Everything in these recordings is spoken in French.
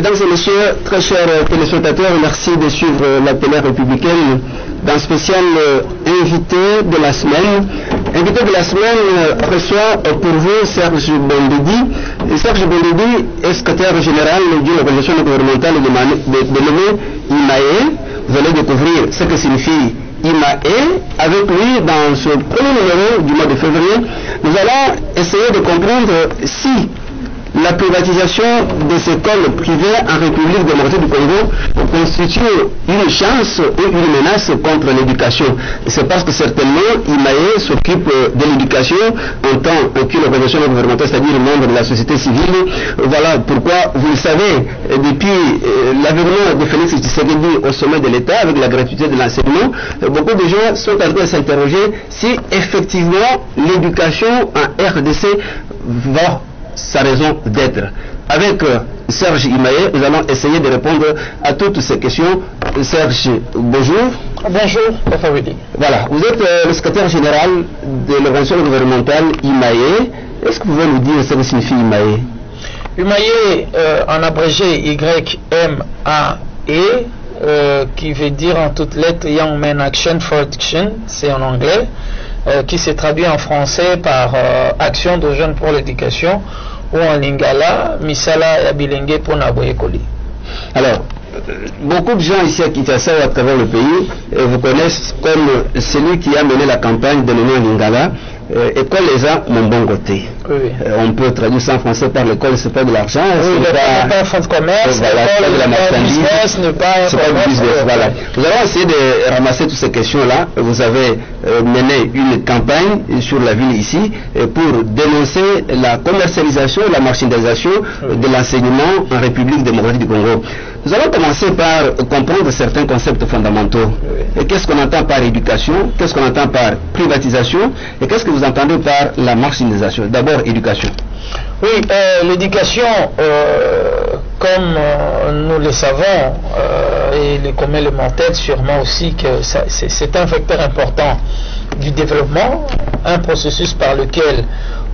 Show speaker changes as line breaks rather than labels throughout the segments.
Mesdames et messieurs, très chers téléspectateurs, merci de suivre la télé républicaine d'un spécial invité de la semaine. Invité de la semaine reçoit pour vous Serge Bondedi. Serge Bondedi est secrétaire général d'une organisation gouvernementale dénommée IMAE. Vous allez découvrir ce que signifie IMAE avec lui dans ce premier numéro du mois de février. Nous allons essayer de comprendre si la privatisation des écoles privées en République démocratique du Congo constitue une chance ou une menace contre l'éducation. C'est parce que certainement IMAE s'occupe de l'éducation en tant qu'une organisation gouvernementale, c'est-à-dire membre de la société civile. Voilà pourquoi, vous le savez, depuis l'avènement de Félix Tshisekedi au sommet de l'État avec la gratuité de l'enseignement, beaucoup de gens sont en train de s'interroger si effectivement l'éducation en RDC va sa raison d'être. Avec Serge Imaye, nous allons essayer de répondre à toutes ces questions. Serge, bonjour.
Bonjour, Papa Willy.
Voilà, vous êtes le secrétaire général de l'organisation gouvernementale IMAE. Est-ce que vous pouvez nous dire ce que signifie IMAE?
IMAE, en abrégé Y-M-A-E, qui veut dire en toutes lettres Young Men Action for Education, c'est en anglais. Qui se traduit en français par Action de jeunes pour l'éducation, ou en lingala, Misala et Bilenge pour Naboyekoli.
Alors, beaucoup de gens ici à Kinshasa ou à travers le pays vous connaissent comme celui qui a mené la campagne de l'Union Lingala, école les gens mon bon côté.
Oui.
On peut traduire ça en français par l'école, c'est pas de l'argent,
oui, c'est pas un fonds de commerce,
voilà,
de la marchandise, n'est pas un
business. Voilà. Nous allons essayer de ramasser toutes ces questions-là. Vous avez mené une campagne sur la ville ici pour dénoncer la commercialisation, la marchandisation de l'enseignement en République démocratique du Congo. Nous allons commencer par comprendre certains concepts fondamentaux. Et qu'est-ce qu'on entend par éducation? Qu'est-ce qu'on entend par privatisation? Et qu'est-ce que vous entendez par la marchandisation? D'abord, éducation.
Oui, l'éducation, comme nous le savons, et les communs le montrent sûrement aussi, que c'est un facteur important du développement, un processus par lequel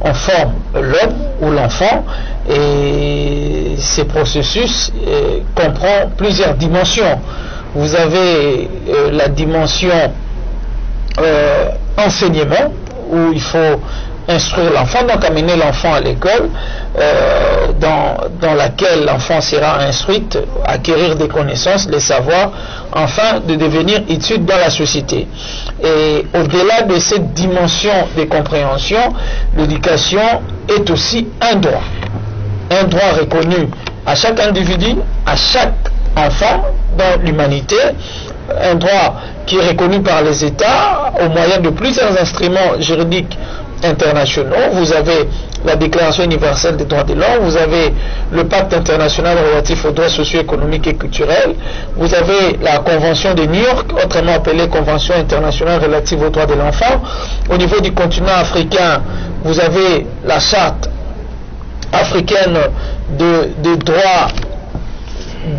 on forme l'homme ou l'enfant, et ce processus comprend plusieurs dimensions. Vous avez la dimension enseignement, où il faut instruire l'enfant, donc amener l'enfant à l'école, dans laquelle l'enfant sera instruite, acquérir des connaissances, des savoirs, afin de devenir utile dans la société. Et au-delà de cette dimension de compréhension, l'éducation est aussi un droit reconnu à chaque individu, à chaque enfant dans l'humanité, un droit qui est reconnu par les États au moyen de plusieurs instruments juridiques internationaux. Vous avez la Déclaration universelle des droits de l'homme, vous avez le Pacte international relatif aux droits socio-économiques et culturels, vous avez la Convention de New York, autrement appelée Convention internationale relative aux droits de l'enfant. Au niveau du continent africain, vous avez la Charte africaine des droits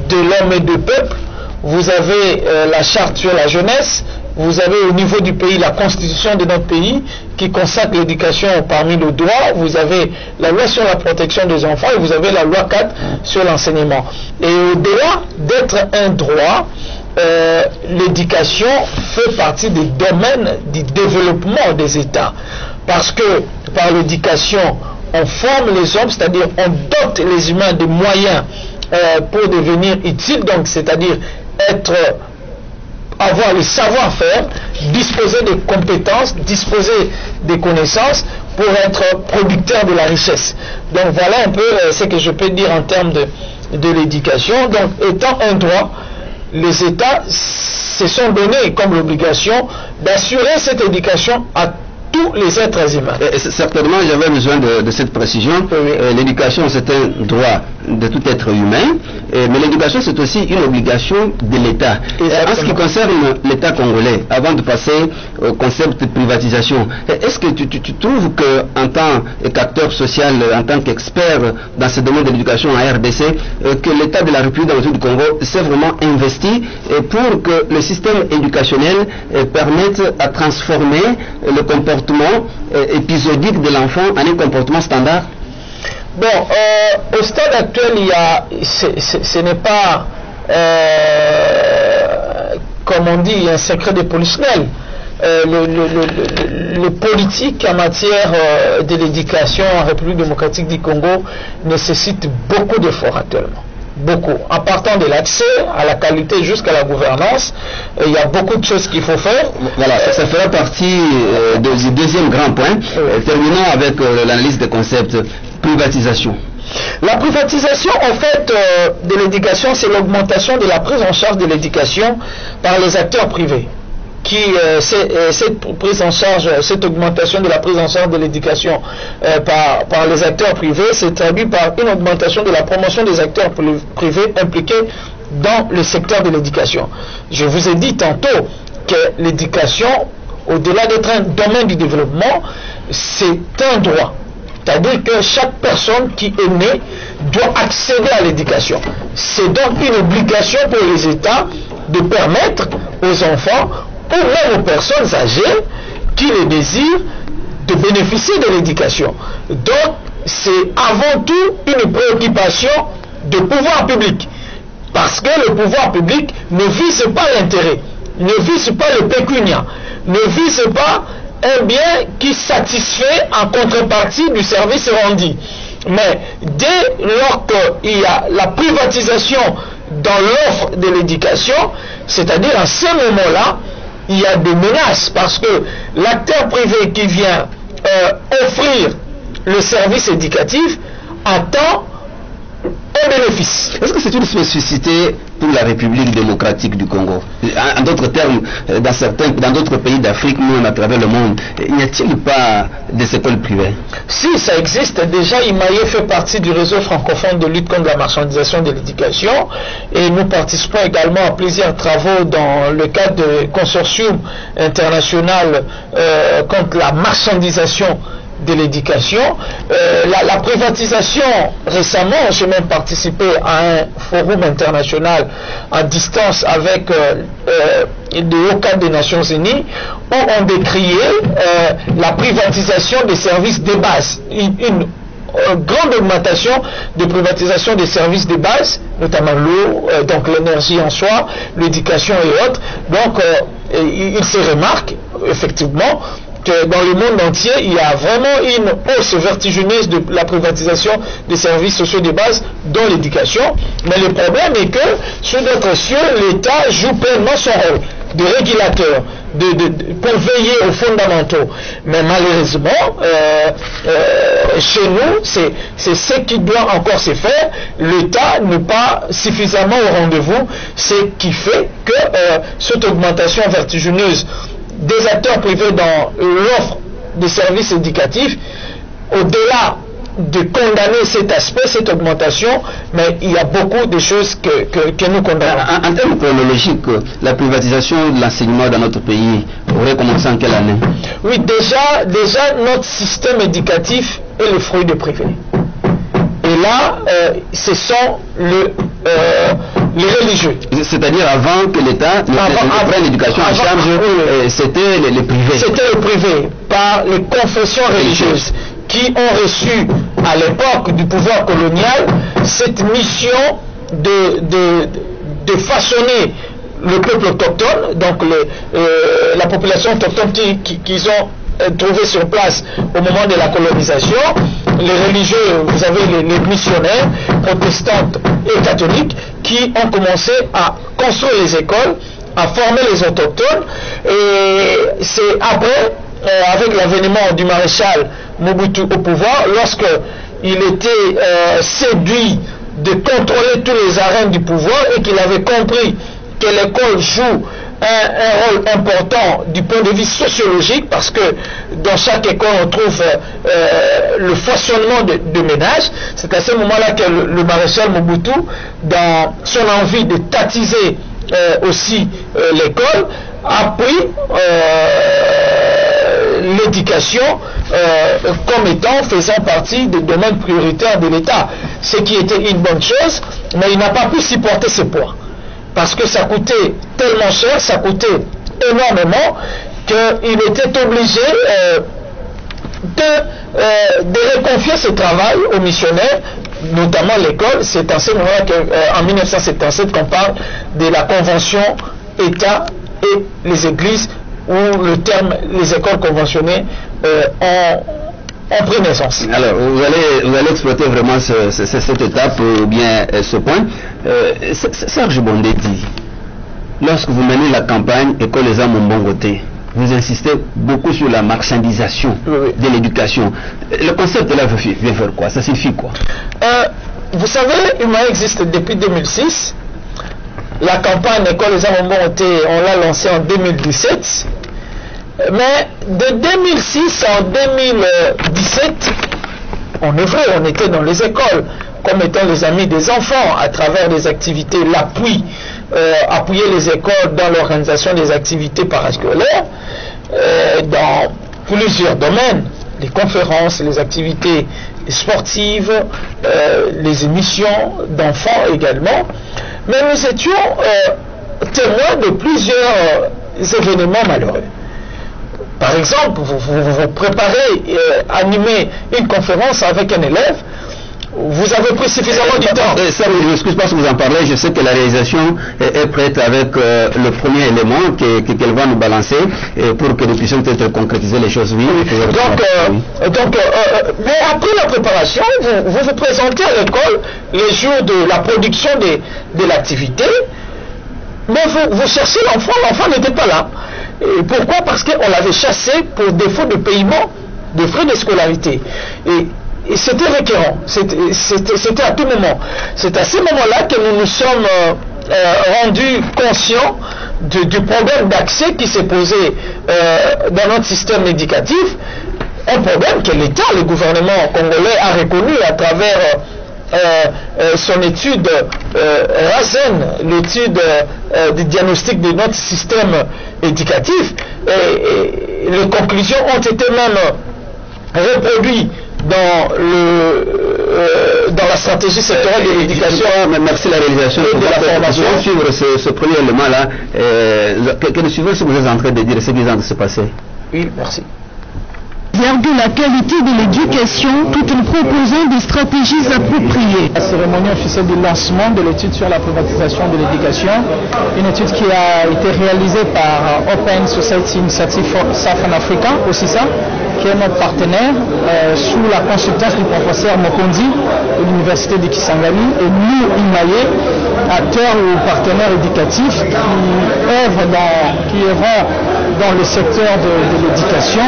de l'homme et du peuple, vous avez la Charte sur la jeunesse, vous avez au niveau du pays la constitution de notre pays qui consacre l'éducation parmi nos droits, vous avez la loi sur la protection des enfants et vous avez la loi 4 sur l'enseignement. Et au-delà d'être un droit, l'éducation fait partie des domaines du développement des États. Parce que par l'éducation, on forme les hommes, c'est-à-dire on dote les humains de moyens pour devenir utiles, donc c'est-à-dire avoir le savoir-faire, disposer des compétences, disposer des connaissances pour être producteur de la richesse. Donc voilà un peu ce que je peux dire en termes de l'éducation. Donc étant un droit, les États se sont donnés comme l'obligation d'assurer cette éducation à tous les êtres humains.
Certainement, j'avais besoin de cette précision. Oui. L'éducation, c'est un droit de tout être humain, mais l'éducation, c'est aussi une obligation de l'État. En ce qui concerne l'État congolais, avant de passer au concept de privatisation, est-ce que tu trouves qu'en tant qu'acteur social, en tant qu'expert dans ce domaine de l'éducation en RDC, que l'État de la République démocratique du Congo s'est vraiment investi pour que le système éducationnel permette à transformer le comportement épisodique de l'enfant en un comportement standard?
Bon, au stade actuel, ce n'est pas, comme on dit, un secret de polichinelle. Le politique en matière de l'éducation en République démocratique du Congo nécessite beaucoup d'efforts actuellement. Beaucoup. En partant de l'accès à la qualité jusqu'à la gouvernance, il y a beaucoup de choses qu'il faut faire.
Voilà, ça fera partie du deuxième grand point. Terminons avec l'analyse des concepts privatisation.
La privatisation, en fait, de l'éducation, c'est l'augmentation de la prise en charge de l'éducation par les acteurs privés. Cette prise en charge, cette augmentation de la prise en charge de l'éducation par les acteurs privés se traduit par une augmentation de la promotion des acteurs privés impliqués dans le secteur de l'éducation. Je vous ai dit tantôt que l'éducation, au-delà d'être un domaine du développement, c'est un droit. C'est-à-dire que chaque personne qui est née doit accéder à l'éducation. C'est donc une obligation pour les États de permettre aux enfants ou même aux personnes âgées qui le désirent de bénéficier de l'éducation. Donc, c'est avant tout une préoccupation de pouvoir public. Parce que le pouvoir public ne vise pas l'intérêt, ne vise pas le pécunia, ne vise pas un bien qui satisfait en contrepartie du service rendu. Mais dès lors qu'il y a la privatisation dans l'offre de l'éducation, c'est-à-dire à ce moment-là, il y a des menaces parce que l'acteur privé qui vient offrir le service éducatif attend un bénéfice.
Est-ce que c'est une spécificité pour la République démocratique du Congo? En d'autres termes, dans d'autres pays d'Afrique, même à travers le monde, n'y a-t-il pas des écoles privées?
Si, ça existe. Déjà, Imaye fait partie du réseau francophone de lutte contre la marchandisation de l'éducation et nous participons également à plusieurs travaux dans le cadre du consortium international contre la marchandisation de l'éducation. La privatisation, récemment, j'ai même participé à un forum international à distance avec des hauts cadres des Nations Unies où on décriait la privatisation des services de base. Une grande augmentation de privatisation des services de base, notamment l'eau, donc l'énergie en soi, l'éducation et autres. Donc, il se remarque effectivement que dans le monde entier, il y a vraiment une hausse vertigineuse de la privatisation des services sociaux de base dans l'éducation. Mais le problème est que, sur d'autres cieux, l'État joue pleinement son rôle de régulateur, pour veiller aux fondamentaux. Mais malheureusement, chez nous, c'est ce qui doit encore se faire. L'État n'est pas suffisamment au rendez-vous, ce qui fait que cette augmentation vertigineuse des acteurs privés dans l'offre de services éducatifs, au-delà de condamner cet aspect, cette augmentation, mais il y a beaucoup de choses que nous condamnons.
En termes chronologiques, la privatisation de l'enseignement dans notre pays aurait commencé en quelle année?
Oui, déjà notre système éducatif est le fruit de privé. Et là, ce sont les religieux.
C'est-à-dire avant que l'État ne prenne l'éducation en charge, c'était les privés.
C'était le privé, par les confessions religieuses qui ont reçu à l'époque du pouvoir colonial cette mission de façonner le peuple autochtone, donc la population autochtone qu'ils ont trouvé sur place au moment de la colonisation. Les religieux, vous avez les missionnaires protestantes et catholiques qui ont commencé à construire les écoles, à former les autochtones, et c'est après, avec l'avènement du maréchal Mobutu au pouvoir, lorsque il était séduit de contrôler tous les arènes du pouvoir et qu'il avait compris que l'école joue un rôle important du point de vue sociologique, parce que dans chaque école on trouve le foisonnement de ménages. C'est à ce moment-là que le maréchal Mobutu, dans son envie de tatiser aussi l'école, a pris l'éducation comme étant faisant partie des domaines prioritaires de l'État, ce qui était une bonne chose, mais il n'a pas pu supporter ce poids. Parce que ça coûtait tellement cher, ça coûtait énormément, qu'il était obligé de de reconfier ce travail aux missionnaires, notamment l'école. C'est en ce moment qu'en 1977 qu'on parle de la convention État et les églises, où le terme les écoles conventionnées ont pris naissance.
Alors, vous allez exploiter vraiment cette étape ou bien ce point. Serge Bondé dit, lorsque vous menez la campagne École les âmes au bon côté, vous insistez beaucoup sur la marchandisation de l'éducation. Le concept là vient faire quoi? Ça signifie quoi?
Vous savez, UMAE existe depuis 2006. La campagne École les âmes au bon côté, on l'a lancée en 2017. Mais de 2006 en 2017, on est vrai, on était dans les écoles, comme étant les amis des enfants, à travers des activités, l'appui, appuyer les écoles dans l'organisation des activités parascolaires, dans plusieurs domaines, les conférences, les activités sportives, les émissions d'enfants également. Mais nous étions témoins de plusieurs événements malheureux. Par exemple, vous préparez, animer une conférence avec un élève, vous avez pris suffisamment du temps.
Ça, je m'excuse pas si vous en parlez, je sais que la réalisation est prête avec le premier élément qu'elle va nous balancer pour que nous puissions peut-être concrétiser les choses. Oui.
Mais après la préparation, vous présentez à l'école les jours de la production de l'activité, mais vous cherchez l'enfant n'était pas là. Et pourquoi? Parce qu'on l'avait chassé pour défaut de paiement de frais de scolarité. Et c'était récurrent, c'était à tout moment. C'est à ce moment-là que nous nous sommes rendus conscients du problème d'accès qui s'est posé dans notre système éducatif, un problème que l'État, le gouvernement congolais a reconnu à travers son étude RASEN, l'étude du diagnostic de notre système éducatif, et les conclusions ont été même reproduites dans la stratégie sectorielle de l'éducation.
Merci la réalisation
et de la formation.
Je vais suivre ce premier élément-là. Que nous suivons ce que vous êtes en train de dire, ce qui vient de se passer.
Oui, merci.
De la qualité de l'éducation tout en proposant des stratégies appropriées.
La cérémonie officielle du lancement de l'étude sur la privatisation de l'éducation, une étude qui a été réalisée par Open Society Initiative for Southern Africa, aussi ça, qui est notre partenaire, sous la consultance du professeur Mokondi de l'université de Kisangani, et nous, UMAE, acteurs ou partenaires éducatifs qui œuvrent dans le secteur de l'éducation,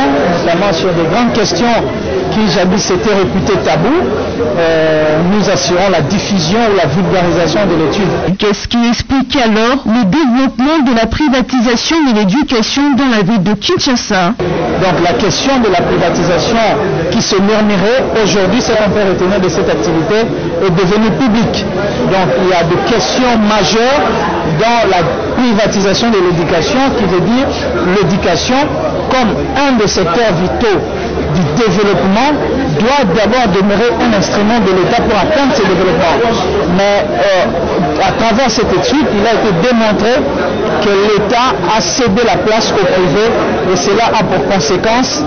notamment sur des grandes questions qui jadis étaient réputées tabous. Nous assurons la diffusion ou la vulgarisation de l'étude.
Qu'est-ce qui explique alors le développement de la privatisation de l'éducation dans la ville de Kinshasa?
Donc la question de la privatisation qui se murmurait aujourd'hui, ce qu'on peut retenir de cette activité, est devenue publique. Donc il y a des questions majeures dans la privatisation de l'éducation, qui veut dire l'éducation comme un des secteurs vitaux du développement doit d'abord demeurer un instrument de l'État pour atteindre ce développement. Mais à travers cette étude, il a été démontré que l'État a cédé la place au privé, et cela a pour conséquence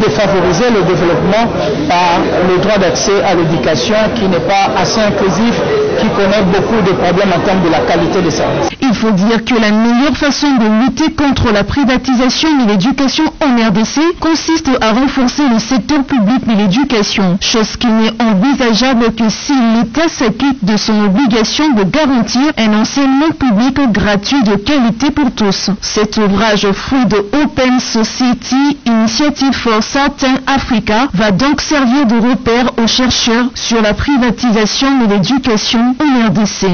défavoriser le développement par le droit d'accès à l'éducation qui n'est pas assez inclusif, qui connaît beaucoup de problèmes en termes de la qualité des services.
Il faut dire que la meilleure façon de lutter contre la privatisation de l'éducation en RDC consiste à renforcer le secteur public de l'éducation, chose qui n'est envisageable que si l'État s'acquitte de son obligation de garantir un enseignement public gratuit de qualité pour tous. Cet ouvrage fruit de Open Society Initiative for Southern Africa va donc servir de repère aux chercheurs sur la privatisation de l'éducation en RDC.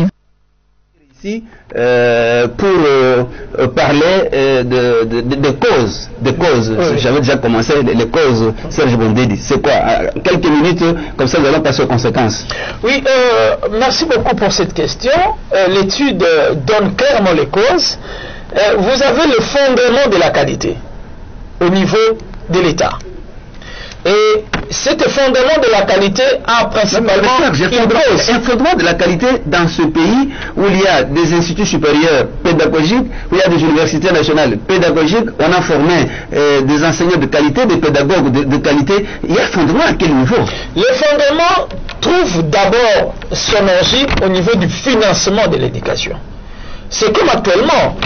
Ici, pour parler de causes. Oui. J'avais déjà commencé les causes. Serge Bondé dit, c'est quoi? Quelques minutes, comme ça nous allons passer aux conséquences.
Oui, merci beaucoup pour cette question. L'étude donne clairement les causes. Vous avez le fondement de la qualité au niveau de l'État. Et cet effondrement de la qualité a principalement
un effondrement de la qualité dans ce pays où il y a des instituts supérieurs pédagogiques, où il y a des universités nationales pédagogiques, on a formé des enseignants de qualité, des pédagogues de qualité. Il y a effondrement à quel niveau?
L'effondrement trouve d'abord son origine au niveau du financement de l'éducation. C'est comme actuellement,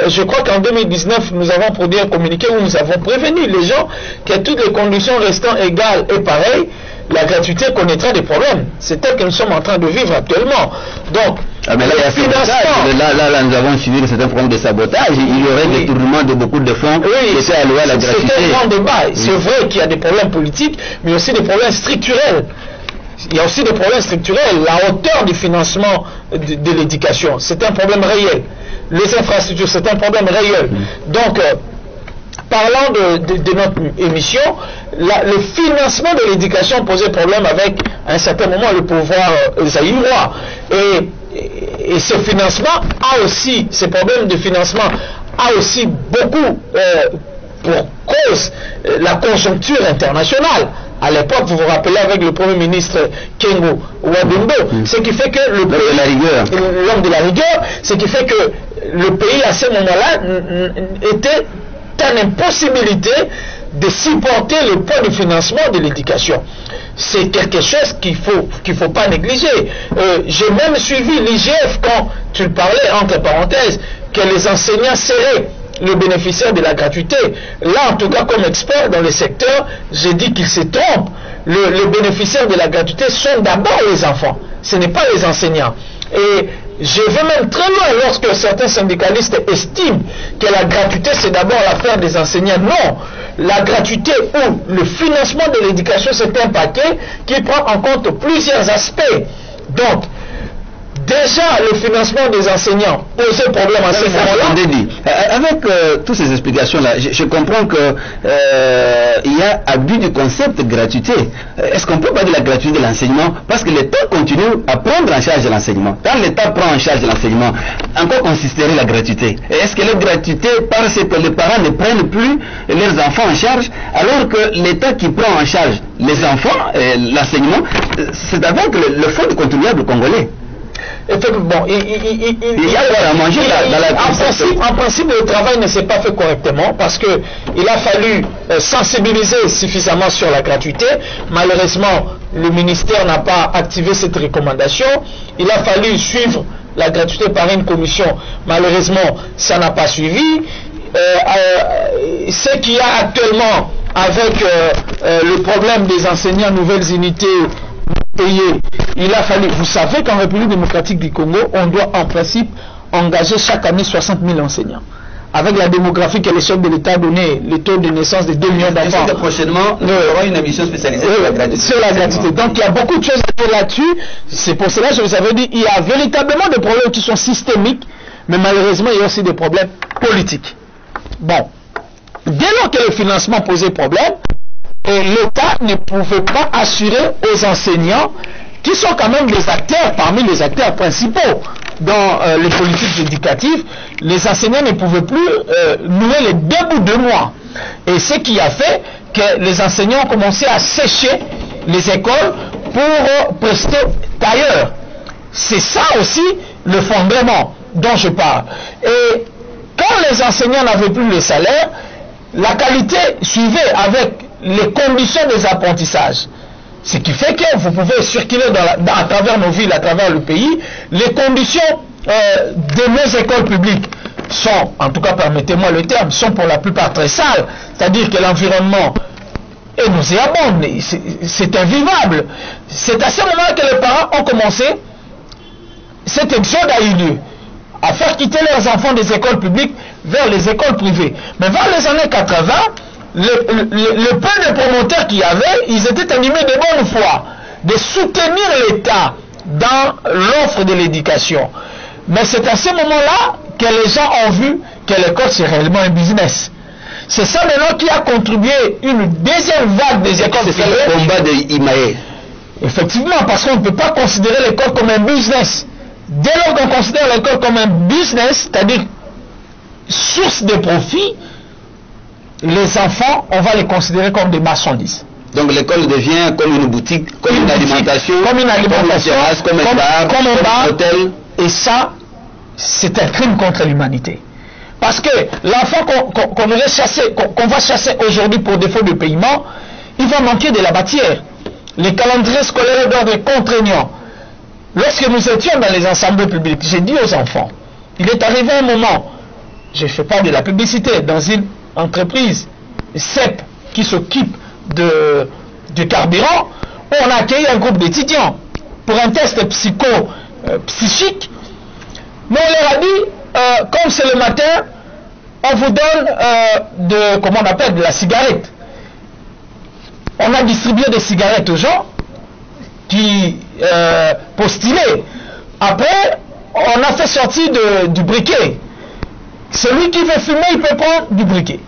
je crois qu'en 2019, nous avons produit un communiqué où nous avons prévenu les gens que toutes les conditions restant égales et pareilles, la gratuité connaîtra des problèmes. C'est tel que nous sommes en train de vivre actuellement. Donc,
mais là, il y a financement. Là, nous avons suivi certains problèmes de sabotage. Il y aurait des détournement de beaucoup de fonds qui étaient alloués à la gratuité.
C'est un grand débat. Oui. C'est vrai qu'il y a des problèmes politiques, mais aussi des problèmes structurels. Il y a aussi des problèmes structurels. La hauteur du financement de l'éducation, c'est un problème réel. Les infrastructures, c'est un problème réel. Donc, parlant de notre émission, le financement de l'éducation posait problème avec, à un certain moment, le pouvoir zaïrois. Et ce financement a aussi, ces problèmes de financement a aussi beaucoup pour cause la conjoncture internationale. À l'époque, vous vous rappelez avec le Premier ministre Kengo Ouadimbo, ce qui fait que l'homme de la rigueur, ce qui fait que le pays à ce moment-là était en impossibilité de supporter le poids du financement de l'éducation. C'est quelque chose qu'il faut pas négliger. J'ai même suivi l'IGF quand tu parlais, entre parenthèses, que les enseignants seraient le bénéficiaire de la gratuité. Là, en tout cas, comme expert dans le secteur, j'ai dit qu'ils se trompent. Les bénéficiaires de la gratuité sont d'abord les enfants. Ce n'est pas les enseignants. Et je vais même très loin lorsque certains syndicalistes estiment que la gratuité, c'est d'abord l'affaire des enseignants. Non. La gratuité ou le financement de l'éducation, c'est un paquet qui prend en compte plusieurs aspects. Donc, déjà, le financement des enseignants posait problème à ce moment-là.
Avec toutes ces explications-là, je comprends que il y a abus du concept de gratuité. Est-ce qu'on peut parler de la gratuité de l'enseignement? Parce que l'État continue à prendre en charge l'enseignement. Quand l'État prend en charge l'enseignement, en quoi consisterait la gratuité? Est-ce que la gratuité, parce que les parents ne prennent plus leurs enfants en charge, alors que l'État qui prend en charge les enfants, l'enseignement, c'est avec le fonds du contribuable congolais?
Bon, il y a à manger en principe, le travail ne s'est pas fait correctement parce que il a fallu sensibiliser suffisamment sur la gratuité. Malheureusement, le ministère n'a pas activé cette recommandation. Il a fallu suivre la gratuité par une commission. Malheureusement, ça n'a pas suivi. Ce qu'il y a actuellement avec le problème des enseignants nouvelles unités payés, il a fallu, vous savez qu'en République démocratique du Congo, on doit en principe engager chaque année 60 000 enseignants. Avec la démographie que les chefs de l'État donné, le taux de naissance de 2 millions d'enfants.
Prochainement, nous aurons une émission spécialisée
sur la gratuité. Donc il y a beaucoup de choses à dire là-dessus. C'est pour cela que je vous avais dit, il y a véritablement des problèmes qui sont systémiques, mais malheureusement, il y a aussi des problèmes politiques. Bon, dès lors que le financement posait problème, l'État ne pouvait pas assurer aux enseignants, qui sont quand même des acteurs, parmi les acteurs principaux dans les politiques éducatives, les enseignants ne pouvaient plus nouer les 2 bouts de mois. Et ce qui a fait que les enseignants ont commencé à sécher les écoles pour prester ailleurs. C'est ça aussi le fondement dont je parle. Et quand les enseignants n'avaient plus le salaire, la qualité suivait avec les conditions des apprentissages. Ce qui fait que vous pouvez circuler à travers nos villes, à travers le pays, les conditions de nos écoles publiques sont, en tout cas permettez-moi le terme, sont pour la plupart très sales. C'est-à-dire que l'environnement est nauséabond, c'est invivable. C'est à ce moment que les parents ont commencé, cet exode a eu lieu, à faire quitter leurs enfants des écoles publiques vers les écoles privées. Mais vers les années 80, le peu de promoteurs qu'il y avait, ils étaient animés de bonne foi, de soutenir l'État dans l'offre de l'éducation. Mais c'est à ce moment-là que les gens ont vu que l'école c'est réellement un business. C'est ça maintenant qui a contribué une deuxième vague des écoles privées.
C'est le combat de Imae.
Effectivement, parce qu'on ne peut pas considérer l'école comme un business. Dès lors qu'on considère l'école comme un business, c'est-à-dire source de profit, les enfants, on va les considérer comme des marchandises.
Donc l'école devient comme une boutique, comme une alimentation,
comme une
terrasse, comme un bar, comme un hôtel.
Et ça, c'est un crime contre l'humanité. Parce que l'enfant qu'on va chasser aujourd'hui pour défaut de paiement, il va manquer de la matière. Les calendriers scolaires doivent être contraignants. Lorsque nous étions dans les assemblées publiques, j'ai dit aux enfants, il est arrivé un moment, je ne fais pas de la publicité, dans une entreprise CEP qui s'occupe de carburant, où on a accueilli un groupe d'étudiants pour un test psychique, mais on leur a dit, comme c'est le matin, on vous donne comment on appelle, de la cigarette. On a distribué des cigarettes aux gens qui postulaient. Après, on a fait sortir du briquet. Celui qui veut fumer, il peut prendre du briquet.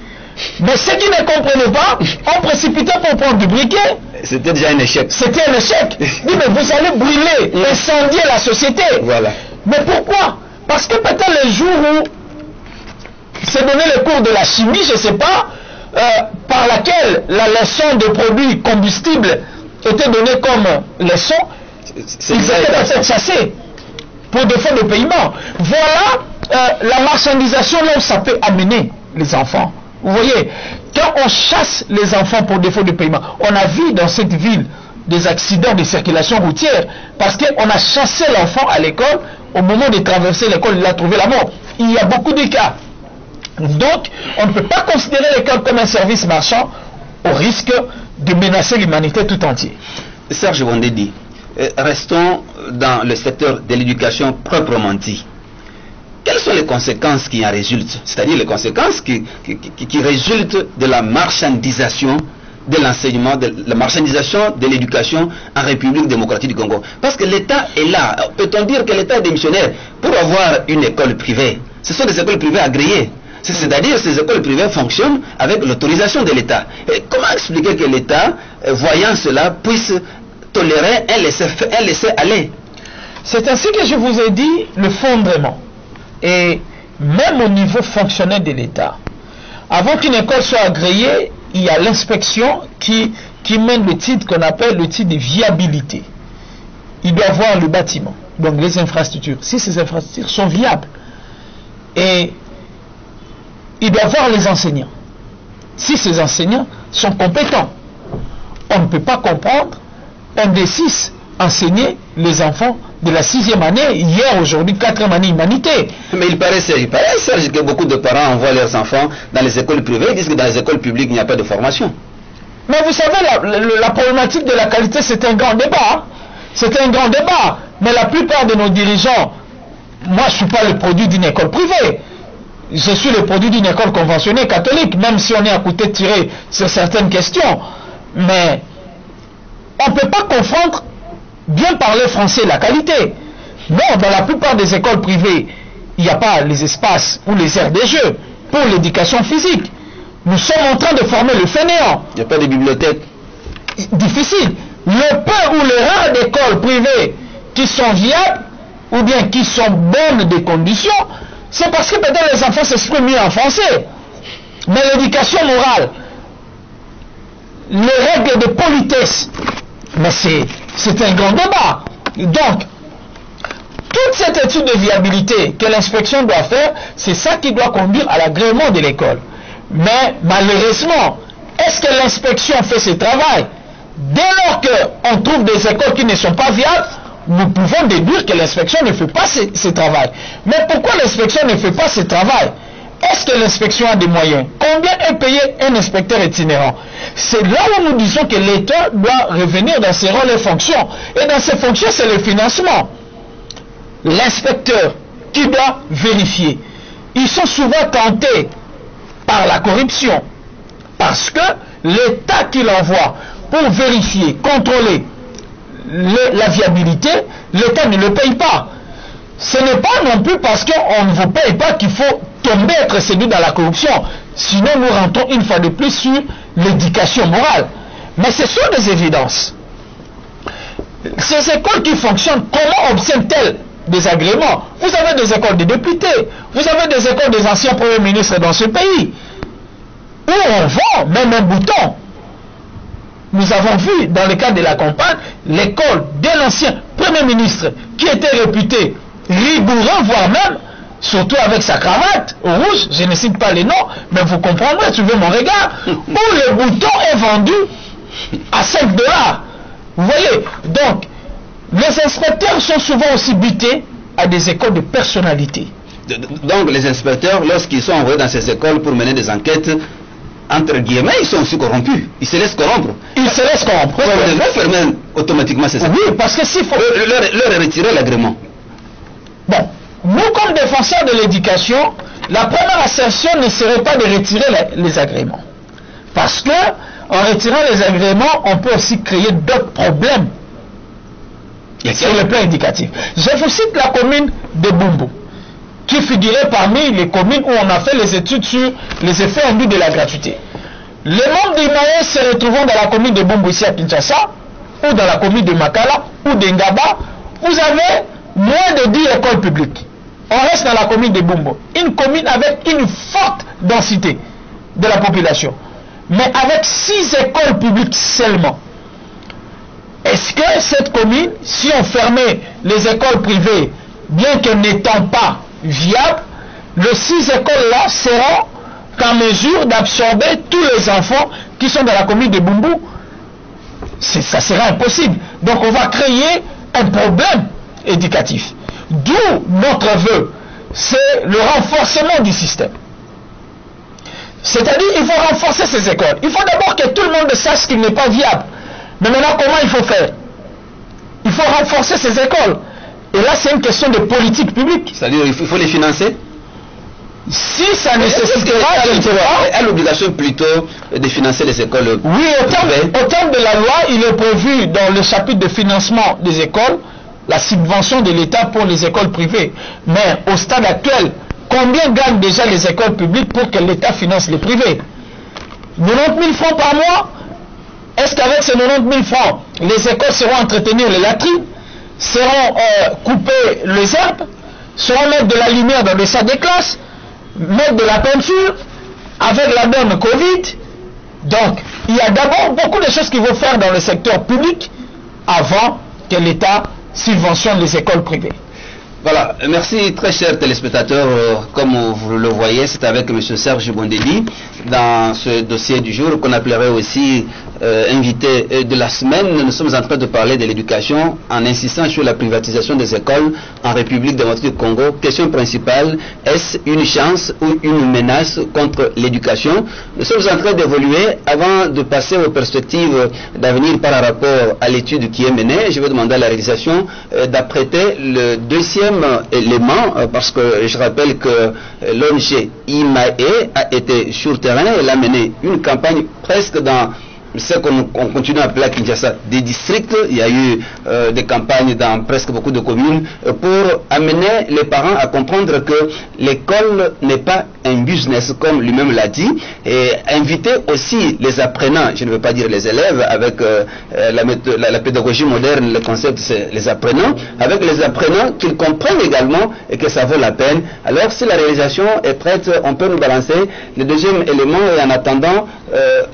Mais ceux qui ne comprenaient pas ont précipité pour prendre du briquet.
C'était déjà un échec.
C'était un échec. Dit, mais vous allez brûler, incendier la société.
Voilà.
Mais pourquoi? Parce que peut-être le jour où c'est donné le cours de la chimie, je ne sais pas, par laquelle la leçon de produits combustibles était donnée comme leçon, ils étaient peut-être chassés pour défaut de paiement. Voilà la marchandisation là où ça peut amener les enfants. Vous voyez, quand on chasse les enfants pour défaut de paiement, on a vu dans cette ville des accidents de circulation routière parce qu'on a chassé l'enfant à l'école, au moment de traverser l'école, il a trouvé la mort. Il y a beaucoup de cas. Donc, on ne peut pas considérer l'école comme un service marchand au risque de menacer l'humanité tout entière.
Serge Bondedi, restons dans le secteur de l'éducation proprement dit. Quelles sont les conséquences qui en résultent? C'est-à-dire les conséquences qui résultent de la marchandisation de l'enseignement, de la marchandisation de l'éducation en République démocratique du Congo. Parce que l'État est là. Peut-on dire que l'État est démissionnaire? Pour avoir une école privée, ce sont des écoles privées agréées. C'est-à-dire que ces écoles privées fonctionnent avec l'autorisation de l'État. Et comment expliquer que l'État, voyant cela, puisse tolérer un laisser-aller?
C'est ainsi que je vous ai dit le fondement. Et même au niveau fonctionnel de l'État, avant qu'une école soit agréée, il y a l'inspection qui mène le titre qu'on appelle le titre de viabilité. Il doit voir le bâtiment, donc les infrastructures. Si ces infrastructures sont viables, et il doit voir les enseignants. Si ces enseignants sont compétents, on ne peut pas comprendre un des 6 enseigner les enfants de la 6e année, hier, aujourd'hui, 4e année humanité.
Mais il paraît, Serge, que beaucoup de parents envoient leurs enfants dans les écoles privées, ils disent que dans les écoles publiques, il n'y a pas de formation.
Mais vous savez, la problématique de la qualité, c'est un grand débat. C'est un grand débat. Mais la plupart de nos dirigeants, moi, je ne suis pas le produit d'une école privée. Je suis le produit d'une école conventionnée catholique, même si on est à côté de tirer sur certaines questions. Mais on ne peut pas confondre bien parler français, la qualité. Non, dans la plupart des écoles privées, il n'y a pas les espaces ou les aires de jeu pour l'éducation physique. Nous sommes en train de former le fainéant.
Il n'y a pas de bibliothèque.
Difficile. Le peu ou le rare d'écoles privées qui sont viables ou bien qui sont bonnes des conditions, c'est parce que peut-être les enfants s'expriment mieux en français. Mais l'éducation morale, les règles de politesse, mais c'est un grand débat. Donc, toute cette étude de viabilité que l'inspection doit faire, c'est ça qui doit conduire à l'agrément de l'école. Mais malheureusement, est-ce que l'inspection fait ce travail? Dès lors qu'on trouve des écoles qui ne sont pas viables, nous pouvons déduire que l'inspection ne fait pas ce travail. Mais pourquoi l'inspection ne fait pas ce travail? Est-ce que l'inspection a des moyens? Combien est payé un inspecteur itinérant? C'est là où nous disons que l'État doit revenir dans ses rôles et fonctions. Et dans ses fonctions, c'est le financement. L'inspecteur qui doit vérifier. Ils sont souvent tentés par la corruption. Parce que l'État qui l'envoie pour vérifier, contrôler la viabilité, l'État ne le paye pas. Ce n'est pas non plus parce qu'on ne vous paye pas qu'il faut tomber, être séduit dans la corruption. Sinon, nous rentrons une fois de plus sur l'éducation morale. Mais ce sont des évidences. Ces écoles qui fonctionnent, comment obtiennent-elles des agréments? Vous avez des écoles de députés, vous avez des écoles des anciens premiers ministres dans ce pays. où on vend même un bouton. Nous avons vu dans le cas de la campagne l'école de l'ancien Premier ministre qui était réputé rigoureux, voire même, surtout avec sa cravate rouge, je ne cite pas les noms, mais vous comprendrez, suivez mon regard, où le bouton est vendu à 5 $. Vous voyez, donc, les inspecteurs sont souvent aussi butés à des écoles de personnalité.
Donc les inspecteurs, lorsqu'ils sont envoyés dans ces écoles pour mener des enquêtes, entre guillemets, ils sont aussi corrompus. Ils se laissent corrompre.
Ils se laissent corrompre.
On devrait fermer automatiquement ces écoles.
Oui, parce que s'il faut...
leur retirer l'agrément.
Bon, nous comme défenseurs de l'éducation, la première assertion ne serait pas de retirer les agréments. Parce que, en retirant les agréments, on peut aussi créer d'autres problèmes sur le plan éducatif. Je vous cite la commune de Bumbu, qui figurait parmi les communes où on a fait les études sur les effets induits de la gratuité. Les membres d'Imae se retrouvant dans la commune de Bumbu ici à Kinshasa, ou dans la commune de Makala, ou d'Engaba, vous avez moins de 10 écoles publiques. On reste dans la commune de Bumbu, une commune avec une forte densité de la population, mais avec 6 écoles publiques seulement. Est-ce que cette commune, si on fermait les écoles privées, bien que n'étant pas viables, les 6 écoles-là seront en mesure d'absorber tous les enfants qui sont dans la commune de Bumbu? Ça sera impossible. Donc on va créer un problème éducatif. D'où notre vœu, c'est le renforcement du système. C'est-à-dire il faut renforcer ces écoles. Il faut d'abord que tout le monde sache qu'il n'est pas viable. Mais maintenant, comment il faut faire? Il faut renforcer ces écoles. Et là, c'est une question de politique publique.
C'est-à-dire il faut les financer?
Si ça nécessitera...
Il y a l'obligation plutôt de financer les écoles.
Oui, au terme de la loi, il est prévu dans le chapitre de financement des écoles, la subvention de l'État pour les écoles privées. Mais au stade actuel, combien gagnent déjà les écoles publiques pour que l'État finance les privés? 90 000 francs par mois? Est-ce qu'avec ces 90 000 francs, les écoles seront entretenir les latrines, seront couper les herbes, seront mettre de la lumière dans les salles de classe, mettre de la peinture, avec la norme Covid? Donc, il y a d'abord beaucoup de choses qu'il faut faire dans le secteur public avant que l'État subventionne les écoles privées.
Voilà, merci très chers téléspectateurs. Comme vous le voyez, c'est avec M. Serge Bondeli dans ce dossier du jour qu'on appellerait aussi invité de la semaine. Nous sommes en train de parler de l'éducation en insistant sur la privatisation des écoles en République démocratique du Congo. Question principale, est-ce une chance ou une menace contre l'éducation? Nous sommes en train d'évoluer. Avant de passer aux perspectives d'avenir par rapport à l'étude qui est menée, je vais demander à la réalisation d'apprêter le deuxième élément, parce que je rappelle que l'ONG IMAE a été sur le terrain. Elle a mené une campagne presque dans ce qu'on continue à appeler à Kinshasa des districts. Il y a eu des campagnes dans presque beaucoup de communes pour amener les parents à comprendre que l'école n'est pas un business, comme lui-même l'a dit, et inviter aussi les apprenants, je ne veux pas dire les élèves, avec la pédagogie moderne, le concept c'est les apprenants, avec les apprenants qu'ils comprennent également et que ça vaut la peine. Alors si la réalisation est prête, on peut nous balancer le deuxième élément. Et en attendant,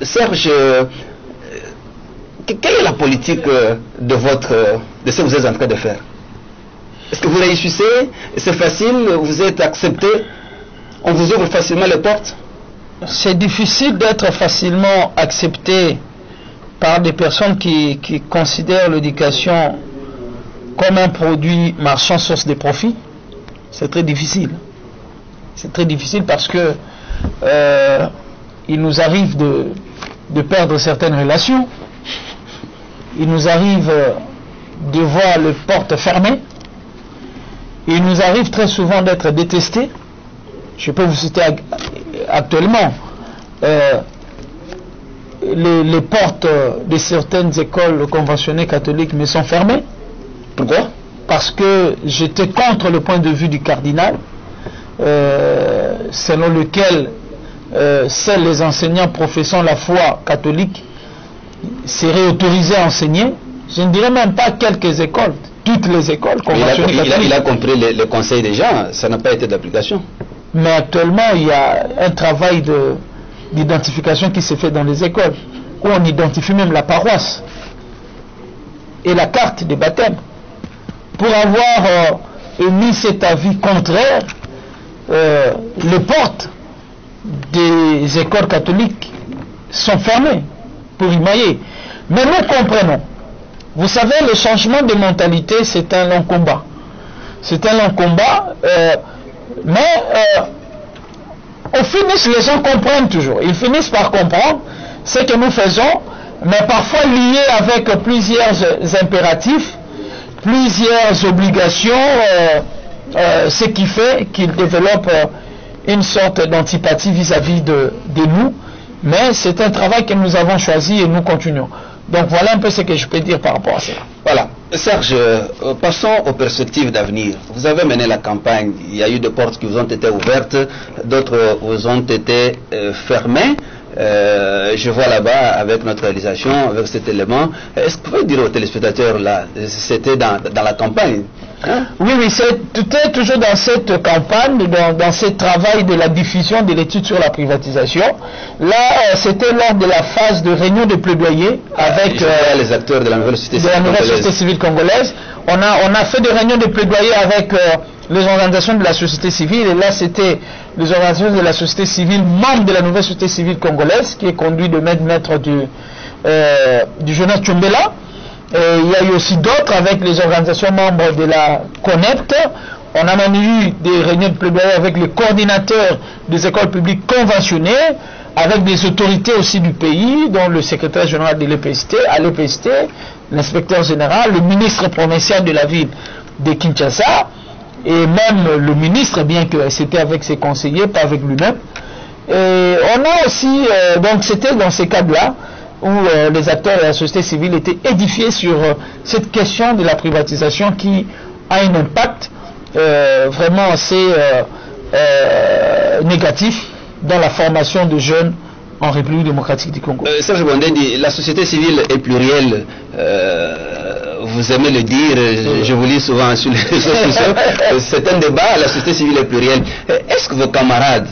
Serge, quelle est la politique de ce que vous êtes en train de faire? Est-ce que vous réussissez? C'est facile? Vous êtes accepté? On vous ouvre facilement les portes?
C'est difficile d'être facilement accepté par des personnes qui considèrent l'éducation comme un produit marchand source de profit. C'est très difficile. C'est très difficile parce que il nous arrive de perdre certaines relations. Il nous arrive de voir les portes fermées. Il nous arrive très souvent d'être détestés. Je peux vous citer actuellement les portes de certaines écoles conventionnées catholiques me sont fermées. Pourquoi? Parce que j'étais contre le point de vue du cardinal, selon lequel seuls les enseignants professant la foi catholique seraient autorisés à enseigner. Je ne dirais même pas quelques écoles, toutes les écoles conventionnées catholiques.
Il a compris le conseil des gens, ça n'a pas été d'application.
Mais actuellement, il y a un travail de d'identification qui se fait dans les écoles, où on identifie même la paroisse et la carte de baptême. Pour avoir émis cet avis contraire, les portes des écoles catholiques sont fermées pour y mailler. Mais nous comprenons. Vous savez, le changement de mentalité, c'est un long combat. C'est un long combat, mais au finish, les gens comprennent toujours. Ils finissent par comprendre ce que nous faisons, mais parfois lié avec plusieurs impératifs, plusieurs obligations, ce qui fait qu'ils développent une sorte d'antipathie vis-à-vis de nous. Mais c'est un travail que nous avons choisi et nous continuons. Donc voilà un peu ce que je peux dire par rapport à ça.
Voilà. Serge, passons aux perspectives d'avenir. Vous avez mené la campagne, il y a eu des portes qui vous ont été ouvertes, d'autres vous ont été fermées. Je vois là-bas avec notre réalisation, avec cet élément. Est-ce que vous pouvez dire aux téléspectateurs là, c'était dans la campagne, hein?
Oui, c'était toujours dans cette campagne, dans ce travail de la diffusion de l'étude sur la privatisation. Là, c'était lors de la phase de réunion de plaidoyer avec
les acteurs de la nouvelle
société civile congolaise. On a fait des réunions de plaidoyer avec les organisations de la société civile, et là c'était les organisations de la société civile membres de la nouvelle société civile congolaise, qui est conduit de maître du Jonas Tchombela. Il y a eu aussi d'autres avec les organisations membres de la CONEPT. On a même eu des réunions de plaidoyer avec les coordinateurs des écoles publiques conventionnées, avec des autorités aussi du pays, dont le secrétaire général de l'EPST, l'inspecteur général, le ministre provincial de la ville de Kinshasa, et même le ministre, bien que c'était avec ses conseillers, pas avec lui-même. Et on a aussi, donc c'était dans ces cadres-là, où les acteurs de la société civile étaient édifiés sur cette question de la privatisation qui a un impact vraiment assez négatif dans la formation de jeunes en République démocratique du Congo.
Serge Bondé dit, la société civile est plurielle, vous aimez le dire, je vous lis souvent sur les réseaux sociaux, c'est un débat, la société civile est plurielle. Est-ce que vos camarades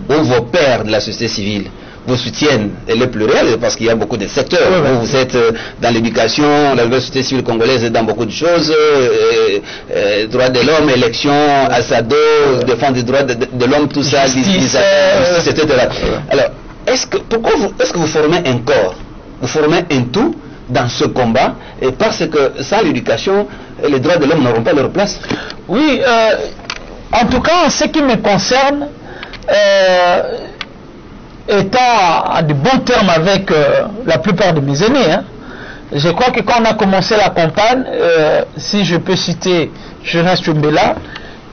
ou vos pairs de la société civile vous soutiennent? Elle est plurielle parce qu'il y a beaucoup de secteurs. Oui. Vous êtes dans l'éducation, la nouvelle société civile congolaise est dans beaucoup de choses, droits de l'homme, élection, Assado, défense des droits de l'homme, tout ça, etc. Alors, est-ce que vous formez un corps, vous formez un tout dans ce combat, et parce que sans l'éducation, les droits de l'homme n'auront pas leur place?
Oui, en tout cas, en ce qui me concerne, étant à de bons termes avec la plupart de mes aînés, hein, je crois que quand on a commencé la campagne, si je peux citer Jonas Tchombela,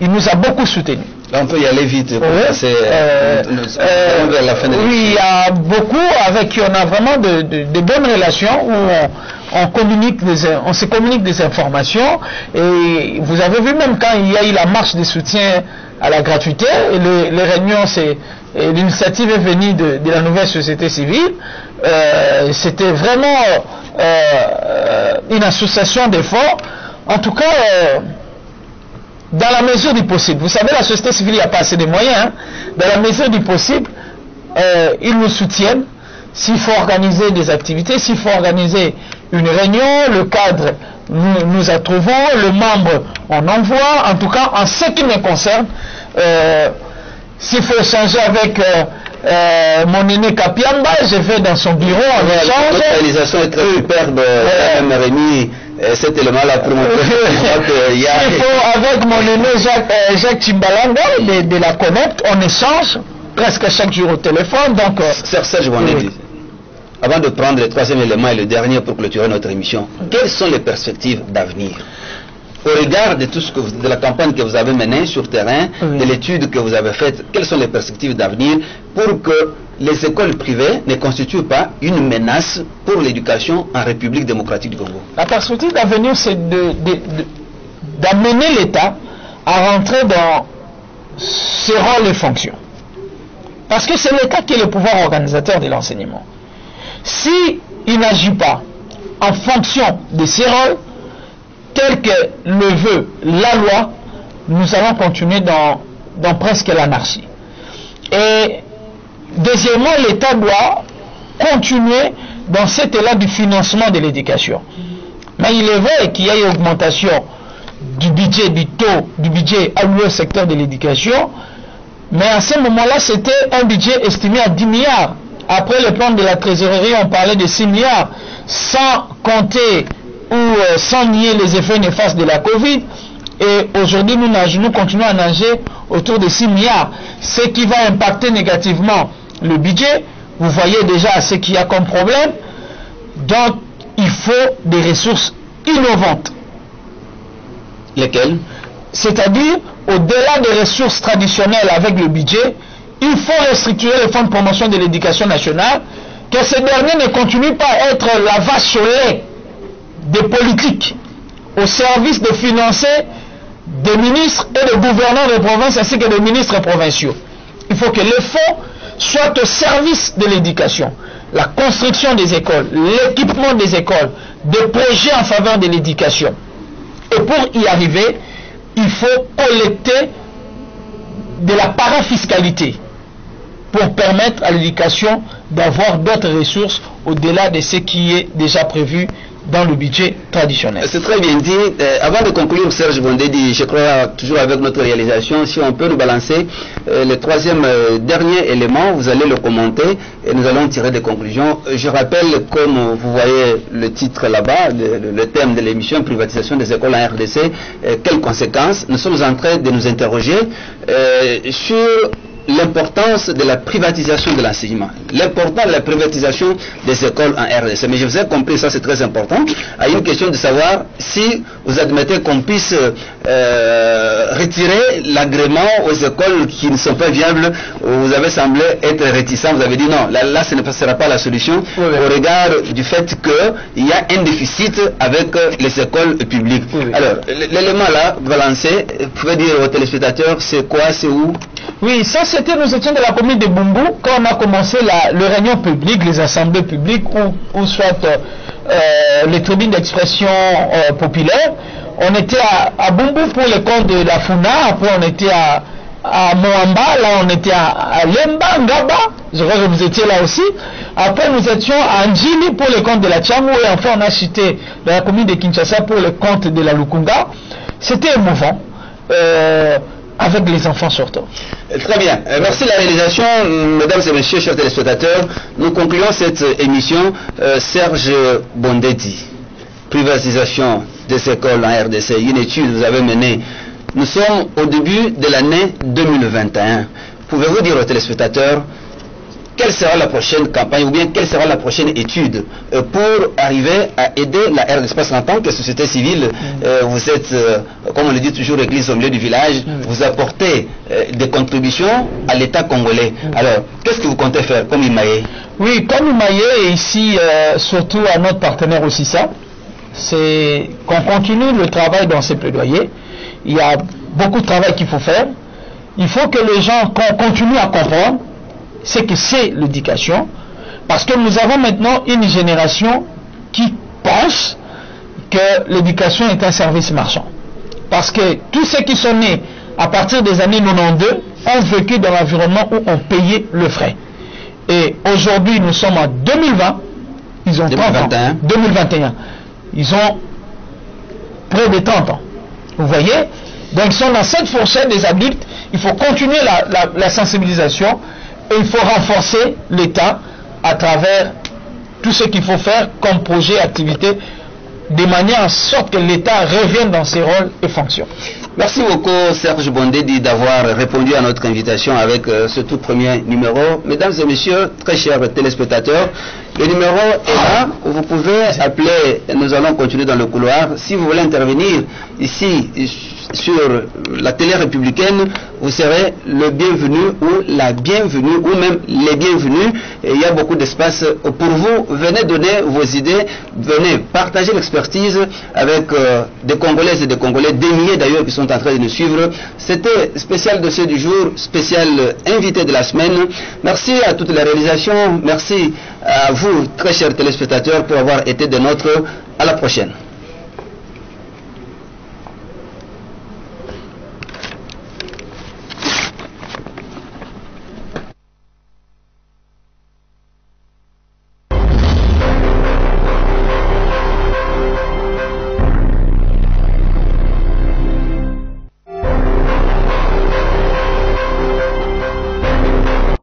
il nous a beaucoup soutenus.
On peut y aller vite pour passer vers la fin de l'émission.
Oui, il y a beaucoup avec qui on a vraiment de bonnes relations, où on se communique des informations, et vous avez vu même quand il y a eu la marche de soutien à la gratuité, et les réunions, l'initiative est venue de la nouvelle société civile. C'était vraiment une association d'efforts. En tout cas, dans la mesure du possible. Vous savez, la société civile, il n'y a pas assez de moyens. Hein. Dans la mesure du possible, ils nous soutiennent. S'il faut organiser des activités, s'il faut organiser une réunion, le cadre, nous approuvons, le membre, on envoie. En tout cas, en ce qui me concerne, s'il faut échanger avec mon aîné Kapiamba, je vais dans son bureau, on échange.
Votre réalisation est très superbe, Mme Rémi. Cet élément-là pour montrer
il faut, avec mon aîné Jacques Chimbalanga de la CONEPT, on échange presque chaque jour au téléphone. Donc,
Serge Bondé, avant de prendre le troisième élément et le dernier pour clôturer notre émission, quelles sont les perspectives d'avenir au regard de tout de la campagne que vous avez menée sur terrain, de l'étude que vous avez faite? Quelles sont les perspectives d'avenir pour que les écoles privées ne constituent pas une menace pour l'éducation en République démocratique du Congo?
La perspective d'avenir, c'est d'amener l'État à rentrer dans ses rôles et fonctions. Parce que c'est l'État qui est le pouvoir organisateur de l'enseignement. S'il n'agit pas en fonction de ses rôles, tel que le veut la loi, nous allons continuer dans presque l'anarchie. Et Deuxièmement, l'État doit continuer dans cet élan du financement de l'éducation. Mais il est vrai qu'il y a une augmentation du budget, du taux, du budget alloué au secteur de l'éducation, mais à ce moment-là, c'était un budget estimé à 10 milliards. Après le plan de la trésorerie, on parlait de 6 milliards, sans compter ou sans nier les effets néfastes de la Covid. Et aujourd'hui, nous continuons à nager autour de 6 milliards, ce qui va impacter négativement le budget. Vous voyez déjà ce qu'il y a comme problème. Donc, il faut des ressources innovantes.
Lesquelles?
C'est-à-dire, au-delà des ressources traditionnelles avec le budget, il faut restructurer le fonds de promotion de l'éducation nationale, que ce dernier ne continue pas à être la vache au lait des politiques, au service de financer des ministres et des gouverneurs de province ainsi que des ministres provinciaux. Il faut que le fonds soit au service de l'éducation, la construction des écoles, l'équipement des écoles, des projets en faveur de l'éducation. Et pour y arriver, il faut collecter de la parafiscalité pour permettre à l'éducation d'avoir d'autres ressources au-delà de ce qui est déjà prévu dans le budget traditionnel.
C'est très bien dit. Avant de conclure, Serge Bondedi, je crois toujours avec notre réalisation, si on peut nous balancer le troisième dernier élément, vous allez le commenter et nous allons tirer des conclusions. Je rappelle, comme vous voyez le titre là-bas, le thème de l'émission, privatisation des écoles en RDC, quelles conséquences? Nous sommes en train de nous interroger sur l'importance de la privatisation de l'enseignement, l'importance de la privatisation des écoles en RDC. Mais je vous ai compris, ça c'est très important. Il y a une question de savoir si vous admettez qu'on puisse retirer l'agrément aux écoles qui ne sont pas viables. Vous avez semblé être réticent, vous avez dit non, là ce ne sera pas la solution, oui. Au regard du fait qu'il y a un déficit avec les écoles publiques. Oui. Alors, l'élément là, balancé, vous pouvez dire aux téléspectateurs, c'est quoi, c'est où?
Oui, ça c'était, nous étions de la commune de Bumbu, quand on a commencé le réunion publique, les assemblées publiques, ou soit les tribunes d'expression populaire. On était à Bumbu pour le compte de la FUNA, après on était à Moamba, là on était à Lemba, Ngaba, je crois que vous étiez là aussi. Après nous étions à Njili pour le compte de la Tchamou, et enfin on a cité la commune de Kinshasa pour le compte de la Lukunga. C'était émouvant. Avec les enfants surtout.
Très bien. Merci de la réalisation, mesdames et messieurs, chers téléspectateurs. Nous concluons cette émission. Serge Bondedi, privatisation des écoles en RDC, une étude que vous avez menée. Nous sommes au début de l'année 2021. Pouvez-vous dire aux téléspectateurs quelle sera la prochaine campagne ou bien quelle sera la prochaine étude pour arriver à aider la RDC? Parce qu'en tant que société civile, vous êtes, comme on le dit toujours, l'église au milieu du village, vous apportez des contributions à l'État congolais. Alors, qu'est-ce que vous comptez faire comme Imaye?
Oui, comme Imaye, et ici, surtout à notre partenaire aussi, ça, c'est qu'on continue le travail dans ces plaidoyers. Il y a beaucoup de travail qu'il faut faire. Il faut que les gens continuent à comprendre ce que c'est l'éducation, parce que nous avons maintenant une génération qui pense que l'éducation est un service marchand. Parce que tous ceux qui sont nés à partir des années 92 ont vécu dans l'environnement où on payait le frais. Et aujourd'hui, nous sommes en 2020, ils ont 30 ans. 2021. Ils ont près de 30 ans. Vous voyez? Donc ils sont dans cette fourchette des adultes. Il faut continuer la sensibilisation. Et il faut renforcer l'État à travers tout ce qu'il faut faire comme projet, activité, de manière à sorte que l'État revienne dans ses rôles et fonctions.
Merci beaucoup Serge Bondedi d'avoir répondu à notre invitation avec ce tout premier numéro. Mesdames et messieurs, très chers téléspectateurs, le numéro est là, vous pouvez appeler, nous allons continuer dans le couloir. Si vous voulez intervenir ici sur la télé républicaine, vous serez le bienvenu ou la bienvenue ou même les bienvenus. Et il y a beaucoup d'espace pour vous. Venez donner vos idées, venez partager l'expertise avec des Congolaises et des Congolais, des milliers d'ailleurs qui sont en train de nous suivre. C'était spécial dossier du jour, spécial invité de la semaine. Merci à toutes les réalisations, merci à vous très chers téléspectateurs pour avoir été des nôtres. À la prochaine.